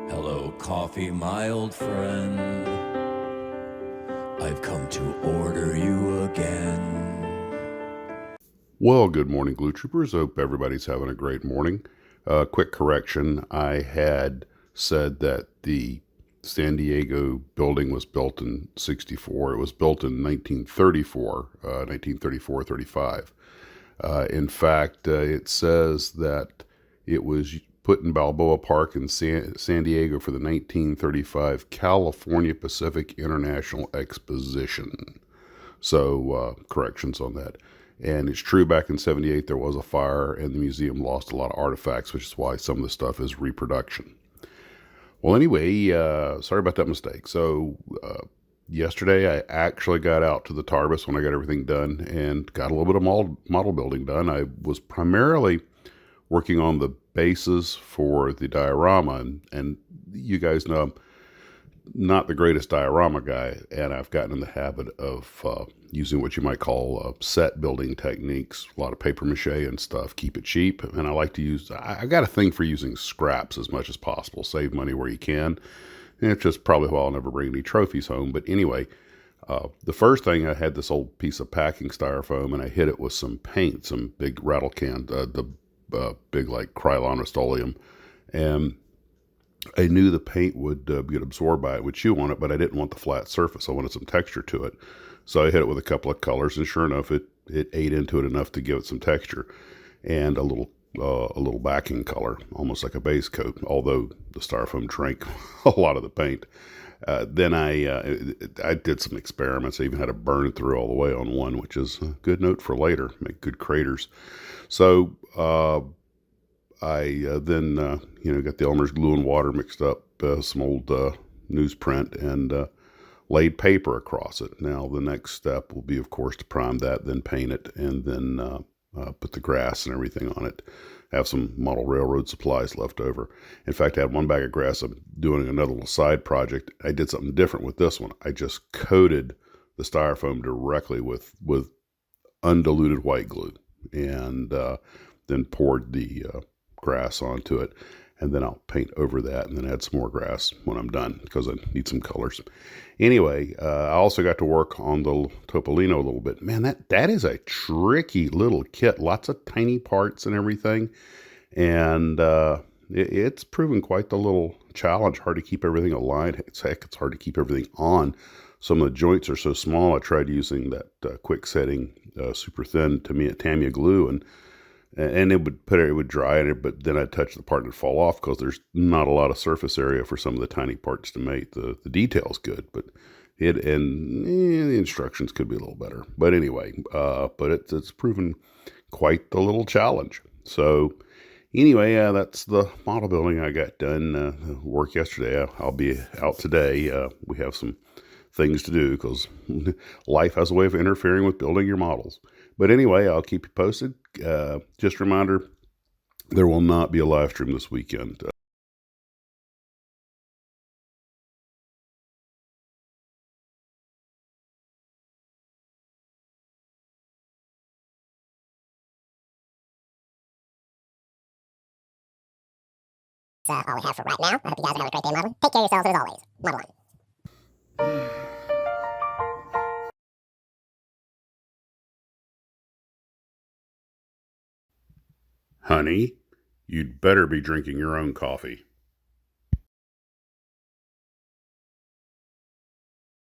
Hello, coffee, my old friend. I've come to order you again. Well, good morning, Glue Troopers. Hope everybody's having a great morning. Quick correction. I had said that the San Diego building was built in 64. It was built in 1934, 1934-35. In fact, it says that it was put in Balboa Park in San Diego for the 1935 California Pacific International Exposition. So, corrections on that. And it's true, back in 78, there was a fire and the museum lost a lot of artifacts, which is why some of the stuff is reproduction. Well, anyway, sorry about that mistake. So, yesterday I actually got out to the Tarbis when I got everything done and got a little bit of model building done. I was primarily working on the bases for the diorama, and you guys know I'm not the greatest diorama guy, and I've gotten in the habit of using what you might call set building techniques, a lot of paper mache and stuff, keep it cheap. And I like to use, I got a thing for using scraps as much as possible, save money where you can. And it's just probably why I'll never bring any trophies home. But anyway, the first thing, I had this old piece of packing styrofoam, and I hit it with some paint, some big rattle can, the big like Krylon Rust-Oleum, and I knew the paint would get absorbed by it, would chew on it, but I didn't want the flat surface. I wanted some texture to it. So I hit it with a couple of colors, and sure enough, it ate into it enough to give it some texture and a little backing color, almost like a base coat, although the styrofoam drank a lot of the paint. Then I did some experiments. I even had to burn through all the way on one, which is a good note for later, make good craters. So I then got the Elmer's glue and water mixed up, some old newsprint, and laid paper across it. Now the next step will be, of course, to prime that, then paint it, and then put the grass and everything on it. Have some model railroad supplies left over. In fact, I had one bag of grass. I'm doing another little side project. I did something different with this one. I just coated the styrofoam directly with undiluted white glue, and then poured the grass onto it, and then I'll paint over that and then add some more grass when I'm done because I need some colors. Anyway, I also got to work on the Topolino a little bit. Man, that is a tricky little kit. Lots of tiny parts and everything, and it's proven quite the little challenge. Hard to keep everything aligned. It's hard to keep everything on. Some of the joints are so small. I tried using that quick setting, super thin Tamiya glue, and it would dry in it, but then I'd touch the part and it'd fall off because there's not a lot of surface area for some of the tiny parts to make the details good. But the instructions could be a little better. But anyway, but it's proven quite the little challenge. So anyway, that's the model building I got done. Work yesterday. I'll be out today. We have some things to do because life has a way of interfering with building your models. But anyway, I'll keep you posted. Just a reminder, there will not be a live stream this weekend. That's all we have for right now. I hope you guys are having a great day modeling. Take care of yourselves, and as always, model on. Honey, you'd better be drinking your own coffee.